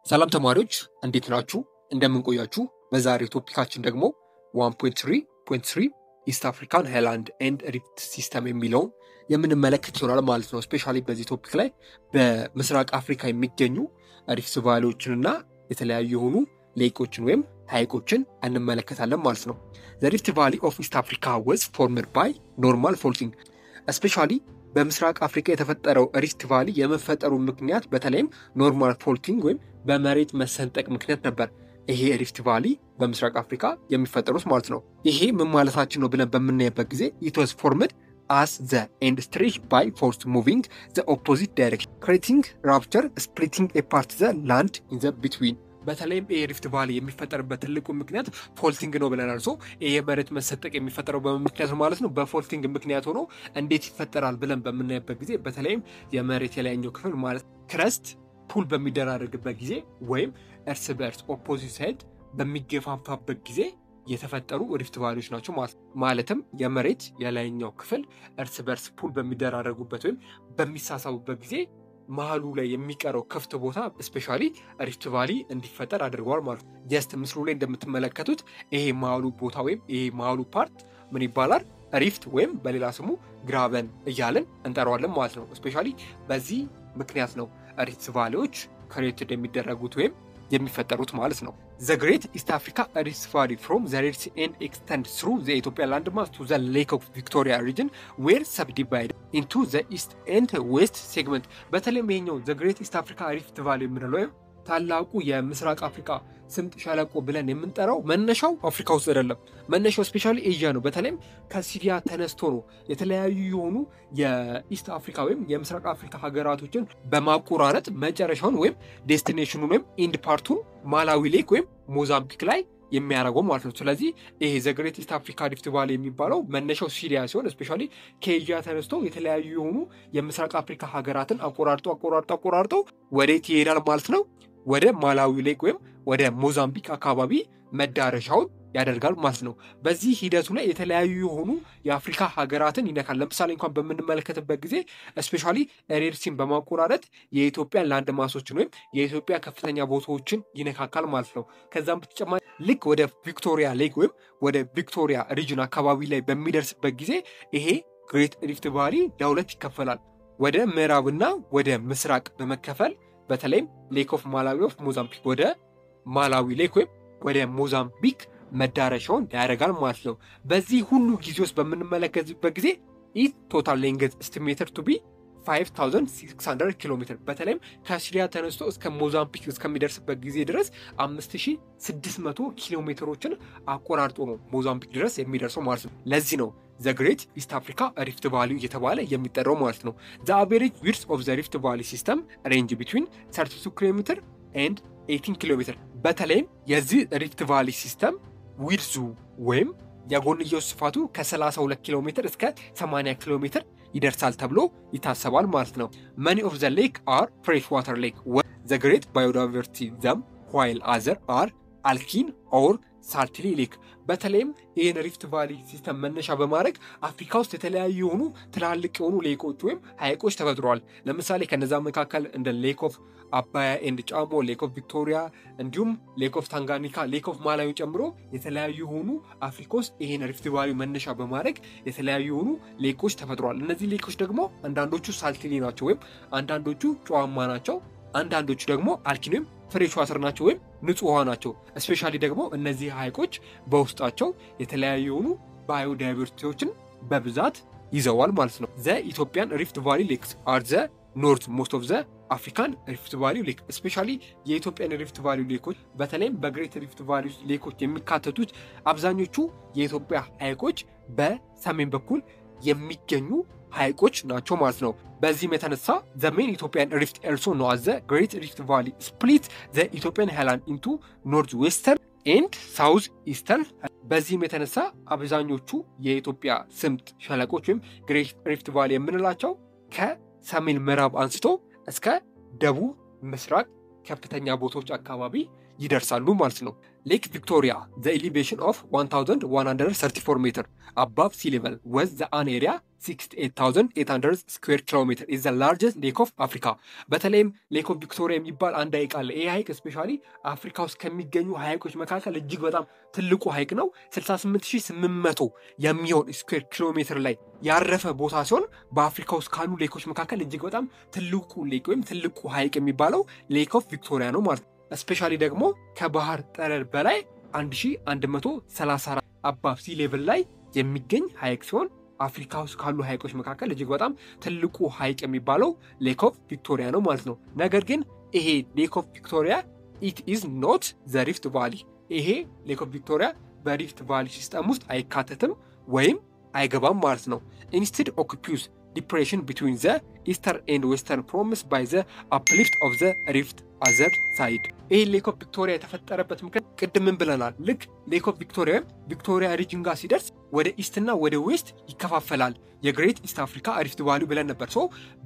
ሰላም ተማሪዎች እንዴት ናችሁ? እንደምን ቆያችሁ? በዛሬው ቶፒካችን ደግሞ 1.3.3 ኢስት አፍሪካን ሃይላንድ ኤንድ ሪፍት ሲስተም የሚለውን የምንመለከት ይሆናል ማለት ነው። ስፔሻሊ በዚህ ቶፒክ ላይ በምስራቅ አፍሪካ የሚገኙ ሪፍት ቫሊዎችንና የተለያዩ የሆኑ ሌኮችን ወይም ሐይቆችን እንመለከታለን ማለት ነው። The Rift Valley of East Africa was formed by normal faulting. ስፔሻሊ በምስራቅ አፍሪካ የተፈጠረው ሪፍት ቫሊ የመፈጠሩ ምክንያት በተለይም ኖርማል ፎልቲንግ ወይም በመሬት መሰንጠቅ ምክንያት ነበር። ይሄ ሪፍት ቫሊ በምስራቅ አፍሪካ የሚፈጠሩት ማለት ነው። ይሄ ምን ማለታችን ነው ብለን በምናይበት ጊዜ it was formed as the end stretched by force moving the opposite direction, creating rupture, splitting apart the land in the between. በተለይም ይሄ ሪፍት ቫሊ የሚፈጠርበት ትልቁ ምክንያት ፎልቲንግ ነው ብለናል። ይሄ መሬት መሰንጠቅ የሚፈጠረው በምክንያት ማለት ነው። በፎልቲንግ ምክንያት ሆኖ እንዴት ይፈጠራል ብለን በምናይበት ጊዜ በተለይም የመሬት የላይኛው ክፍል ማለት ክረስት ፑል በሚደራረግበት ጊዜ ወይም እርስ በእርስ ኦፖዚት ሳይድ በሚገፋፋበት ጊዜ የተፈጠሩ ሪፍት ቫሊዎች ናቸው ማለትም የመሬት የላይኛው ክፍል እርስ በእርስ ፑል በሚደራረጉበት ወይም በሚሳሳቡበት ጊዜ መሃሉ ላይ የሚቀረው ክፍት ቦታ ስፔሻሊ ሪፍት ቫሊ እንዲፈጠር አድርገዋል ማለት ነው። ጀስት ምስሉ ላይ እንደምትመለከቱት ይሄ መሃሉ ቦታ ወይም ይሄ መሃሉ ፓርት ምን ይባላል? ሪፍት ወይም በሌላ ስሙ ግራቨን እያልን እንጠራዋለን ማለት ነው። ስፔሻሊ በዚህ ምክንያት ነው ሪፍት ቫሊዎች ክሬትድ የሚደረጉት ወይም የሚፈጠሩት ማለት ነው። The Great East Africa Rift Valley from the Red Sea and extends through the Ethiopian landmass to the Lake of Victoria region were subdivided into the east and west segment. በተለይም ይሄኛው The Great East Africa Rift Valley የምንለው ታላቁ የምስራቅ አፍሪካ ስምጥ ሸለቆ ብለን የምንጠራው መነሻው አፍሪካ ውስጥ አይደለም። መነሻው ስፔሻሊ ኤዥያ ነው። በተለይም ከሲሪያ ተነስቶ ነው የተለያዩ የሆኑ የኢስት አፍሪካ ወይም የምስራቅ አፍሪካ ሀገራቶችን በማቆራረጥ መጨረሻውን ወይም ዴስቲኔሽኑን ወይም ኢንድ ፓርቱን ማላዊ ሌክ ወይም ሞዛምቢክ ላይ የሚያደርገው ማለት ነው። ስለዚህ ይሄ ዘ ግሬት ኢስት አፍሪካ ሪፍት ቫሊ የሚባለው መነሻው ሲሪያ ሲሆን ስፔሻሊ ከኤዥያ ተነስቶ የተለያዩ የሆኑ የምስራቅ አፍሪካ ሀገራትን አቆራርጦ ወዴት ይሄዳል ማለት ነው? ወደ ማላዊ ሌክ ወይም ወደ ሞዛምቢክ አካባቢ መዳረሻውን ያደርጋል ማለት ነው። በዚህ ሂደቱ ላይ የተለያዩ የሆኑ የአፍሪካ ሀገራትን ይነካል። ለምሳሌ እንኳን በምንመለከትበት ጊዜ ስፔሻሊ ሬድ ሲን በማቆራረጥ የኢትዮጵያ ላንድ ማሶችን ወይም የኢትዮጵያ ከፍተኛ ቦታዎችን ይነካካል ማለት ነው። ከዛም በተጨማሪ ልክ ወደ ቪክቶሪያ ሌክ ወይም ወደ ቪክቶሪያ ሪጅን አካባቢ ላይ በሚደርስበት ጊዜ ይሄ ግሬት ሪፍት ቫሊ ለሁለት ይከፈላል። ወደ ምዕራብና ወደ ምስራቅ በመከፈል በተለይም ሌክ ኦፍ ማላዊ ኦፍ ሞዛምቢክ ወደ ማላዊ ሌክ ወይም ወደ ሞዛምቢክ መዳረሻውን ያደርጋል ማለት ነው። በዚህ ሁሉ ጊዜ ውስጥ በምንመለከትበት ጊዜ ኢት ቶታል ሌንግዝ ኤስቲሜትድ ቱ ቢ 5600 ኪሎ ሜትር በተለይም ከሲሪያ ተነስቶ እስከ ሞዛምቢክ እስከሚደርስበት ጊዜ ድረስ 5600 ኪሎ ሜትሮችን አቆራርጦ ነው ሞዛምቢክ ድረስ የሚደርሰው ማለት ነው። ለዚህ ነው The Great East Africa Rift Valley እየተባለ የሚጠራው ማለት ነው። The average width of the Rift Valley system range between 32 km and 18 km በተለይም የዚህ ሪፍት ቫሊ ሲስተም ዊድዙ ወይም የጎንዮሽ ስፋቱ ከ32 ኪሎ ሜትር እስከ 80 ኪሎ ሜትር ይደርሳል ተብሎ ይታሰባል ማለት ነው። Many of the lake are freshwater lake. The great biodiversity them while other are alkene or salty lake. በተለይም ይህን ሪፍት ቫሊ ሲስተም መነሻ በማድረግ አፍሪካ ውስጥ የተለያዩ የሆኑ ትላልቅ የሆኑ ሌኮች ወይም ሐይቆች ተፈጥረዋል። ለምሳሌ ከነዛ መካከል እንደ ሌክ ኦፍ አባያ ኤንድ ጫሞ፣ ሌክ ኦፍ ቪክቶሪያ እንዲሁም ሌክ ኦፍ ታንጋኒካ፣ ሌክ ኦፍ ማላዊ ጨምሮ የተለያዩ የሆኑ አፍሪካ ውስጥ ይህን ሪፍት ቫሊ መነሻ በማድረግ የተለያዩ የሆኑ ሌኮች ተፈጥረዋል። እነዚህ ሌኮች ደግሞ አንዳንዶቹ ሳልቲኒ ናቸው ወይም አንዳንዶቹ ጨዋማ ናቸው፣ አንዳንዶቹ ደግሞ አልኪኒ ወይም ፍሬሽ ዋተር ናቸው ወይም ንጹህ ውሃ ናቸው። ስፔሻሊ ደግሞ እነዚህ ሐይቆች በውስጣቸው የተለያዩ የሆኑ ባዮዳይቨርሲቲዎችን በብዛት ይዘዋል ማለት ነው። ዘ ኢትዮጵያን ሪፍት ቫሊ ሌክስ አር ዘ ኖርዝ ሞስት ኦፍ ዘ አፍሪካን ሪፍት ቫሊ ሌክ ስፔሻሊ የኢትዮጵያን ሪፍት ቫሊ ሌኮች በተለይም በግሬት ሪፍት ቫሊ ሌኮች የሚካተቱት አብዛኞቹ የኢትዮጵያ ሐይቆች በሰሜን በኩል የሚገኙ ሐይቆች ናቸው ማለት ነው። በዚህም የተነሳ the main Ethiopian rift also known as the Great Rift Valley split the Ethiopian highland into northwestern and southeastern. በዚህም የተነሳ አብዛኞቹ የኢትዮጵያ ስምጥ ሸለቆች ወይም ግሬት ሪፍት ቫሊ የምንላቸው ከሰሜን ምዕራብ አንስቶ እስከ ደቡብ ምስራቅ ከፍተኛ ቦታዎች አካባቢ ይደርሳሉ ማለት ነው። Lake Victoria, the elevation of 1,134 meters above sea level, with the an area 68,800 square kilometers, is the largest lake of Africa. በተለይም ሌክ ኦፍ ቪክቶሪያ የሚባል አንድ ሐይቅ አለ። ይህ ሐይቅ ስፔሻሊ አፍሪካ ውስጥ ከሚገኙ ሐይቆች መካከል እጅግ በጣም ትልቁ ሐይቅ ነው። 68,800 የሚሆን ስኩዌር ኪሎ ሜትር ላይ ያረፈ ቦታ ሲሆን በአፍሪካ ውስጥ ካሉ ሌኮች መካከል እጅግ በጣም ትልቁ ሌክ ወይም ትልቁ ሐይቅ የሚባለው ሌክ ኦፍ ቪክቶሪያ ነው ማለት ነው። ስፔሻሊ ደግሞ ከባህር ጠለል በላይ 1134 አባብ ሲ ሌቭል ላይ የሚገኝ ሐይቅ ሲሆን አፍሪካ ውስጥ ካሉ ሐይቆች መካከል እጅግ በጣም ትልቁ ሐይቅ የሚባለው ሌክ ኦፍ ቪክቶሪያ ነው ማለት ነው። ነገር ግን ይሄ ሌክ ኦፍ ቪክቶሪያ ኢት ኢዝ ኖት ዘ ሪፍት ቫሊ፣ ይሄ ሌክ ኦፍ ቪክቶሪያ በሪፍት ቫሊ ሲስተም ውስጥ አይካተትም ወይም አይገባም ማለት ነው። ኢንስቴድ ኦኩፒውስ depression between the eastern and western province by the uplift of the rift other side. ይሄ ሌክ ኦፍ ቪክቶሪያ የተፈጠረበት ምክንያት ቅድም ምን ብለናል? ልክ ሌክ ኦፍ ቪክቶሪያ ሪጅን ጋር ሲደርስ ወደ ኢስት እና ወደ ዌስት ይከፋፈላል የግሬት ኢስት አፍሪካ ሪፍት ቫሊ ብለን ነበር። ሶ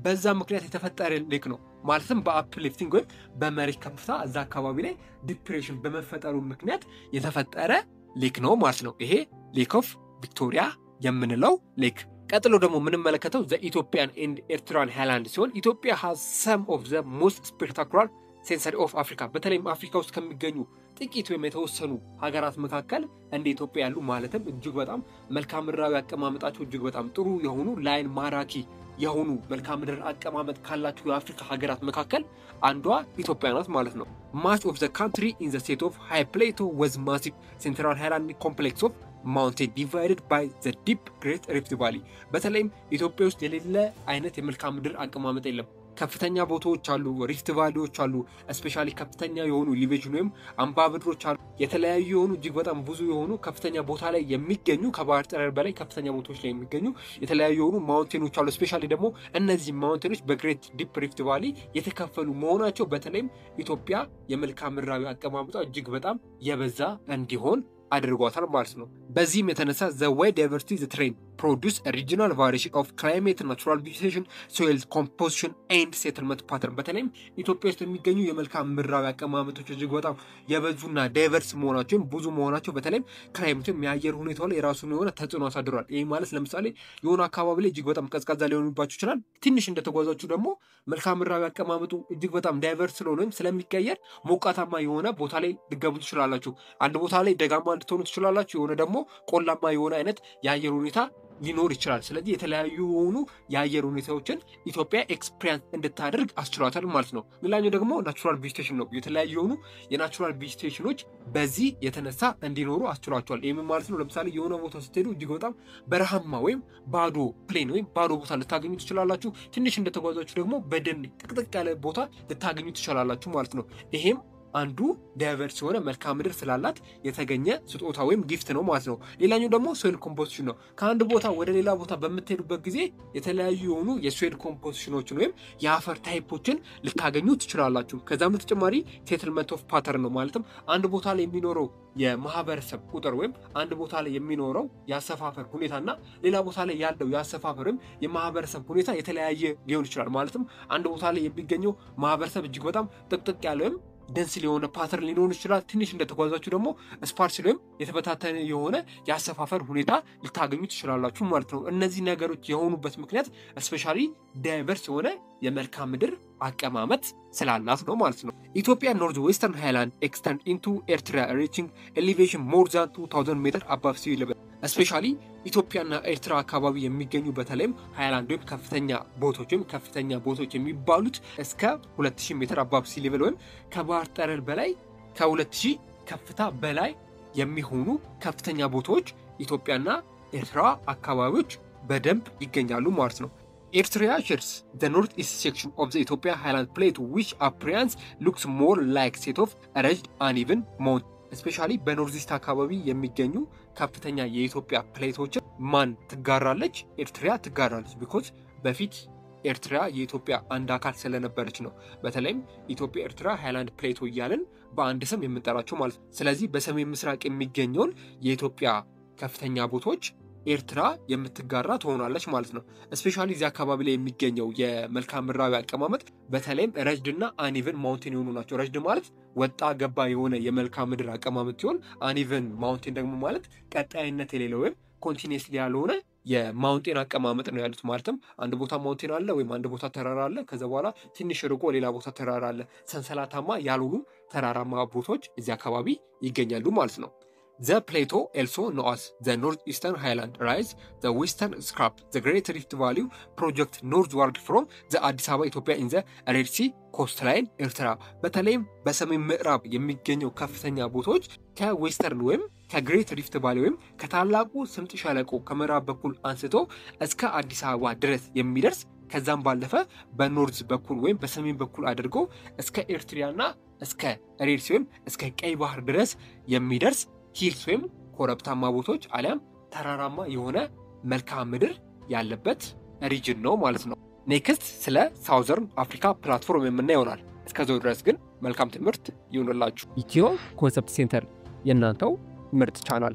በዛ ምክንያት የተፈጠረ ሌክ ነው ማለትም በአፕሊፍቲንግ ወይም በመሬት ከፍታ እዛ አካባቢ ላይ ዲፕሬሽን በመፈጠሩ ምክንያት የተፈጠረ ሌክ ነው ማለት ነው ይሄ ሌክ ኦፍ ቪክቶሪያ የምንለው ሌክ። ቀጥሎ ደግሞ የምንመለከተው ዘ ኢትዮጵያን ኤንድ ኤርትራን ሃይላንድ ሲሆን ኢትዮጵያ ሃዝ ሰም ኦፍ ዘ ሞስት ስፔክታኩላር ሴንሰሪ ኦፍ አፍሪካ። በተለይም አፍሪካ ውስጥ ከሚገኙ ጥቂት ወይም የተወሰኑ ሀገራት መካከል እንደ ኢትዮጵያ ያሉ ማለትም እጅግ በጣም መልክዓ ምድራዊ አቀማመጣቸው እጅግ በጣም ጥሩ የሆኑ ላይን ማራኪ የሆኑ መልክዓ ምድር አቀማመጥ ካላቸው የአፍሪካ ሀገራት መካከል አንዷ ኢትዮጵያ ናት ማለት ነው። ማች ኦፍ ዘ ካንትሪ ኢን ዘ ስቴት ኦፍ ሃይ ፕሌቶ ወዝ ማሲቭ ሴንትራል ሃይላንድ ኮምፕሌክስ ኦፍ ማውንቴን ዲቫይድድ ባይ ዘ ዲፕ ግሬት ሪፍት ቫሊ። በተለይም ኢትዮጵያ ውስጥ የሌለ አይነት የመልክዓ ምድር አቀማመጥ የለም። ከፍተኛ ቦታዎች አሉ፣ ሪፍት ቫሊዎች አሉ፣ ስፔሻሊ ከፍተኛ የሆኑ ኢሊቬሽን ወይም አምባ ምድሮች አሉ። የተለያዩ የሆኑ እጅግ በጣም ብዙ የሆኑ ከፍተኛ ቦታ ላይ የሚገኙ ከባህር ጠለል በላይ ከፍተኛ ቦታዎች ላይ የሚገኙ የተለያዩ የሆኑ ማውንቴኖች አሉ። ስፔሻሊ ደግሞ እነዚህ ማውንቴኖች በግሬት ዲፕ ሪፍት ቫሊ የተከፈሉ መሆናቸው በተለይም ኢትዮጵያ የመልክዓ ምድራዊ አቀማመጧ እጅግ በጣም የበዛ እንዲሆን አድርጓታል ማለት ነው። በዚህም የተነሳ ዘ ዋይድ ዳይቨርሲቲ ዘ ትሬን ፕሮዲውስ ሪጂናል ቫሪዬሽን ኦፍ ክላይሜት ናቹራል ቬጂቴሽን ሶይል ኮምፖዚሽን ኤንድ ሴትልመንት ፓተርን። በተለይም ኢትዮጵያ ውስጥ የሚገኙ የመልክዓ ምድራዊ አቀማመጦች እጅግ በጣም የበዙና ዳይቨርስ መሆናቸው ብዙ መሆናቸው በተለይም ክላይሜትም የአየር ሁኔታው ላይ የራሱን የሆነ ተጽዕኖ አሳድሯል። ይህ ማለት ለምሳሌ የሆነ አካባቢ ላይ እጅግ በጣም ቀዝቃዛ ሊሆንባችሁ ይችላል። ትንሽ እንደተጓዛችሁ ደግሞ መልክዓ ምድራዊ አቀማመጡ እጅግ በጣም ዳይቨርስ ስለሆነ ወይም ስለሚቀየር ሞቃታማ የሆነ ቦታ ላይ ልትገቡ ትችላላችሁ። አንድ ቦታ ላይ ደጋማ ልትሆኑ ትችላላችሁ፣ የሆነ ደግሞ ቆላማ የሆነ አይነት የአየር ሁኔታ ሊኖር ይችላል። ስለዚህ የተለያዩ የሆኑ የአየር ሁኔታዎችን ኢትዮጵያ ኤክስፒሪየንስ እንድታደርግ አስችሏታል ማለት ነው። ሌላኛው ደግሞ ናቹራል ቬጂቴሽን ነው። የተለያዩ የሆኑ የናቹራል ቬጂቴሽኖች በዚህ የተነሳ እንዲኖሩ አስችሏቸዋል። ይህም ማለት ነው ለምሳሌ የሆነ ቦታ ስትሄዱ እጅግ በጣም በረሃማ ወይም ባዶ ፕሌን ወይም ባዶ ቦታ ልታገኙ ትችላላችሁ። ትንሽ እንደተጓዛችሁ ደግሞ በደን ጥቅጥቅ ያለ ቦታ ልታገኙ ትችላላችሁ ማለት ነው። ይሄም አንዱ ዳይቨርስ የሆነ መልክዓ ምድር ስላላት የተገኘ ስጦታ ወይም ጊፍት ነው ማለት ነው። ሌላኛው ደግሞ ሶይል ኮምፖዚሽን ነው። ከአንድ ቦታ ወደ ሌላ ቦታ በምትሄዱበት ጊዜ የተለያዩ የሆኑ የሶይል ኮምፖዚሽኖችን ወይም የአፈር ታይፖችን ልታገኙ ትችላላችሁ። ከዛም በተጨማሪ ሴትልመንት ኦፍ ፓተርን ነው። ማለትም አንድ ቦታ ላይ የሚኖረው የማህበረሰብ ቁጥር ወይም አንድ ቦታ ላይ የሚኖረው የአሰፋፈር ሁኔታና ሌላ ቦታ ላይ ያለው የአሰፋፈርም የማህበረሰብ ሁኔታ የተለያየ ሊሆን ይችላል። ማለትም አንድ ቦታ ላይ የሚገኘው ማህበረሰብ እጅግ በጣም ጥቅጥቅ ያለ ወይም ደንስሊ የሆነ ፓተርን ሊኖር ይችላል። ትንሽ እንደተጓዛችሁ ደግሞ ስፓርስ ወይም የተበታተነ የሆነ የአሰፋፈር ሁኔታ ልታገኙ ትችላላችሁ ማለት ነው። እነዚህ ነገሮች የሆኑበት ምክንያት ስፔሻሊ ዳይቨርስ የሆነ የመልክዓ ምድር አቀማመጥ ስላላት ነው ማለት ነው። ኢትዮጵያ ኖርዝ ዌስተርን ሃይላንድ ኤክስተንድ ኢንቱ ኤርትራ ሪቺንግ ኤሊቬሽን ሞር ዛን 2000 ሜትር አባቭ ሲ ሌቨል። ስፔሻሊ ኢትዮጵያና ኤርትራ አካባቢ የሚገኙ በተለይም ሃይላንድ ወይም ከፍተኛ ቦታዎች የሚባሉት እስከ 2000 ሜትር አባቭ ሲ ሌቨል ወይም ከባህር ጠለል በላይ ከ2000 ከፍታ በላይ የሚሆኑ ከፍተኛ ቦታዎች ኢትዮጵያና ኤርትራ አካባቢዎች በደንብ ይገኛሉ ማለት ነው። ኤርትራ shares the northeast section of the Ethiopia highland plate which appearance looks more like set of ridged uneven mountains. ስፔሻሊ በኖርዚስት አካባቢ የሚገኙ ከፍተኛ የኢትዮጵያ ፕሌቶችን ማን ትጋራለች? ኤርትራ ትጋራለች። ቢኮዝ በፊት ኤርትራ የኢትዮጵያ አንድ አካል ስለነበረች ነው። በተለይም ኢትዮጵያ ኤርትራ ሃይላንድ ፕሌቶ እያልን በአንድ ስም የምንጠራቸው ማለት ነው። ስለዚህ በሰሜን ምስራቅ የሚገኘውን የኢትዮጵያ ከፍተኛ ቦታዎች ኤርትራ የምትጋራ ትሆናለች ማለት ነው። ስፔሻሊ እዚህ አካባቢ ላይ የሚገኘው የመልክዓ ምድራዊ አቀማመጥ በተለይም ረጅድና አንኢቨን ማውንቴን የሆኑ ናቸው። ረጅድ ማለት ወጣ ገባ የሆነ የመልክዓ ምድር አቀማመጥ ሲሆን አንኢቨን ማውንቴን ደግሞ ማለት ቀጣይነት የሌለው ወይም ኮንቲኒየስሊ ያልሆነ የማውንቴን አቀማመጥ ነው ያሉት። ማለትም አንድ ቦታ ማውንቴን አለ ወይም አንድ ቦታ ተራራ አለ፣ ከዛ በኋላ ትንሽ ርቆ ሌላ ቦታ ተራራ አለ። ሰንሰለታማ ያልሆኑ ተራራማ ቦታዎች እዚህ አካባቢ ይገኛሉ ማለት ነው። The plateau also known as the Northeastern Highland rise the Western Scrap the Great Rift Valley project northward from the Addis Ababa Ethiopia in the Red Sea coastline ኤርትራ በተለይም በሰሜን ምዕራብ የሚገኘው ከፍተኛ ቦታዎች ከዌስተርን ወይም ከግሬት ሪፍት ቫሊ ወይም ከታላቁ ስምጥ ሸለቆ ከምዕራብ በኩል አንስቶ እስከ አዲስ አበባ ድረስ የሚደርስ ከዛም ባለፈ በኖርዝ በኩል ወይም በሰሜን በኩል አድርጎ እስከ ኤርትራና እስከ ሬድ ሲ ወይም እስከ ቀይ ባህር ድረስ የሚደርስ ሂልስ ወይም ኮረብታማ ቦታዎች አሊያም ተራራማ የሆነ መልክዓ ምድር ያለበት ሪጅን ነው ማለት ነው። ኔክስት ስለ ሳውዘርን አፍሪካ ፕላትፎርም የምናየው ይሆናል። እስከዛው ድረስ ግን መልካም ትምህርት ይሁንላችሁ። ኢትዮ ኮንሰፕት ሴንተር የእናንተው ምርጥ ቻናል